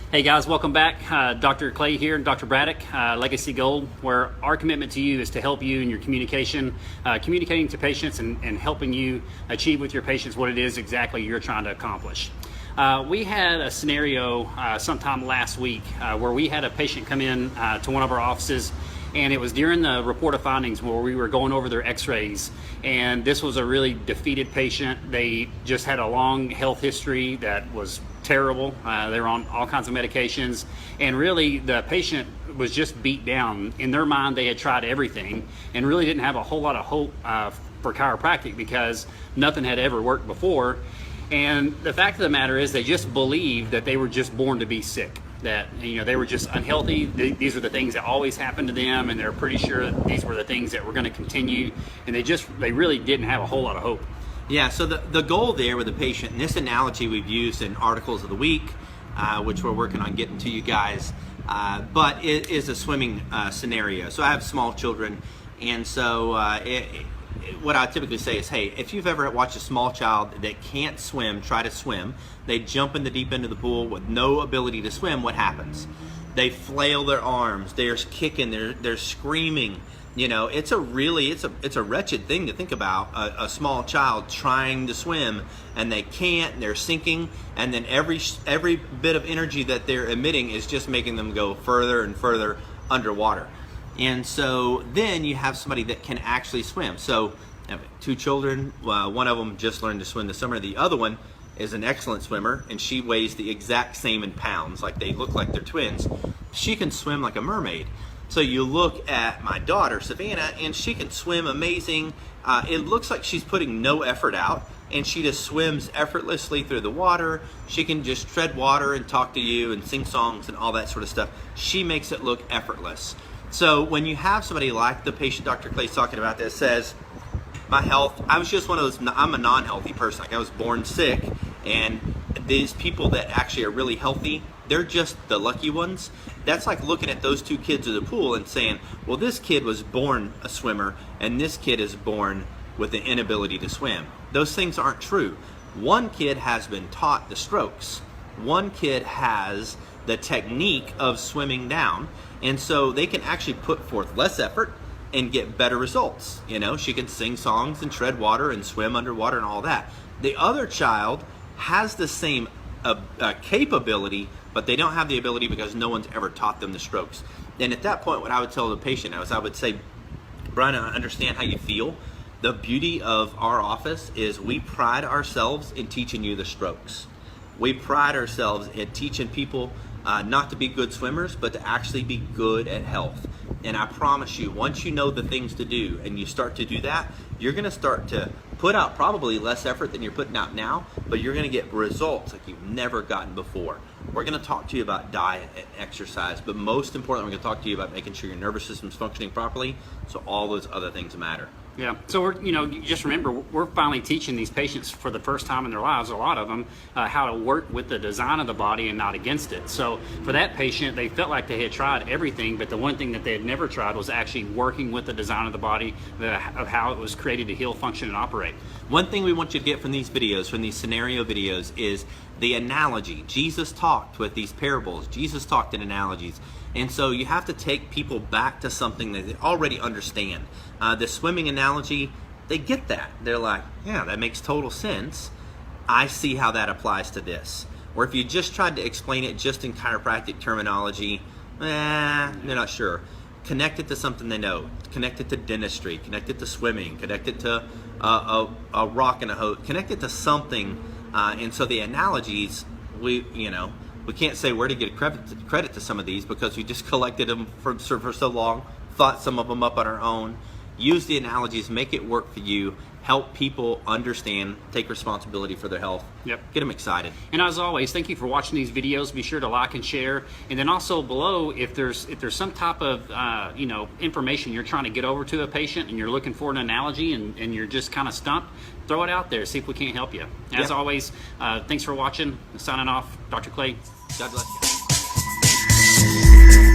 Hey guys, welcome back. Dr. Clay here and Dr. Braddock, Legacy Gold, where our commitment to you is to help you in your communication, communicating to patients and helping you achieve with your patients what it is exactly you're trying to accomplish. We had a scenario sometime last week where we had a patient come in to one of our offices, and it was during the report of findings where we were going over their x-rays, and this was a really defeated patient. They just had a long health history that was terrible. They were on all kinds of medications, and really the patient was just beat down. In their mind, they had tried everything and really didn't have a whole lot of hope for chiropractic because nothing had ever worked before. And the fact of the matter is they just believed that they were just born to be sick, that they were just unhealthy. These are the things that always happened to them, and they're pretty sure that these were the things that were going to continue, and they really didn't have a whole lot of hope. Yeah, so the goal there with the patient, and this analogy we've used in Articles of the Week, which we're working on getting to you guys, but it is a swimming scenario. So I have small children, and so what I typically say is, hey, if you've ever watched a small child that can't swim try to swim, they jump in the deep end of the pool with no ability to swim, what happens? They flail their arms, they're kicking, they're screaming. It's a wretched thing to think about, a small child trying to swim and they can't, they're sinking, and then every bit of energy that they're emitting is just making them go further and further underwater. And so then you have somebody that can actually swim. So I have two children, one of them just learned to swim this summer, the other one is an excellent swimmer, and she weighs the exact same in pounds, like they look like they're twins. She can swim like a mermaid. So you look at my daughter, Savannah, and she can swim amazing. It looks like she's putting no effort out, and she just swims effortlessly through the water. She can just tread water and talk to you and sing songs and all that sort of stuff. She makes it look effortless. So when you have somebody like the patient Dr. Clay's talking about that says, my health, I was just one of those, I'm a non-healthy person. Like I was born sick, and these people that actually are really healthy, they're just the lucky ones. That's like looking at those two kids in the pool and saying, well, this kid was born a swimmer and this kid is born with the inability to swim. Those things aren't true. One kid has been taught the strokes. One kid has the technique of swimming down, and so they can actually put forth less effort and get better results. She can sing songs and tread water and swim underwater and all that. The other child has the same capability, but they don't have the ability because no one's ever taught them the strokes. And at that point, what I would tell the patient is I would say, Brian, I understand how you feel. The beauty of our office is we pride ourselves in teaching you the strokes. We pride ourselves in teaching people not to be good swimmers, but to actually be good at health. And I promise you, once you know the things to do and you start to do that, you're going to start to put out probably less effort than you're putting out now, but you're going to get results like you've never gotten before. We're going to talk to you about diet and exercise, but most importantly, we're going to talk to you about making sure your nervous system's functioning properly, so all those other things matter. Yeah, so we're, just remember, we're finally teaching these patients for the first time in their lives, a lot of them, how to work with the design of the body and not against it. So for that patient, they felt like they had tried everything, but the one thing that they had never tried was actually working with the design of the body, of how it was created to heal, function, and operate. One thing we want you to get from these videos, from these scenario videos, is the analogy. Jesus talked with these parables. Jesus talked in analogies. And so you have to take people back to something that they already understand. The swimming analogy, they get that. They're like, yeah, that makes total sense. I see how that applies to this. Or if you just tried to explain it just in chiropractic terminology, they're not sure. Connect it to something they know. Connect it to dentistry. Connect it to swimming. Connect it to a rock and a hose. Connect it to something. And so the analogies, we can't say where to get credit to some of these because we just collected them for so long, thought some of them up on our own. Use the analogies, make it work for you, help people understand, take responsibility for their health. Yep. Get them excited. And as always, thank you for watching these videos. Be sure to like and share. And then also below, if there's some type of information you're trying to get over to a patient and you're looking for an analogy and you're just kind of stumped, throw it out there. See if we can't help you. As always, thanks for watching. Signing off, Dr. Clay. God bless you.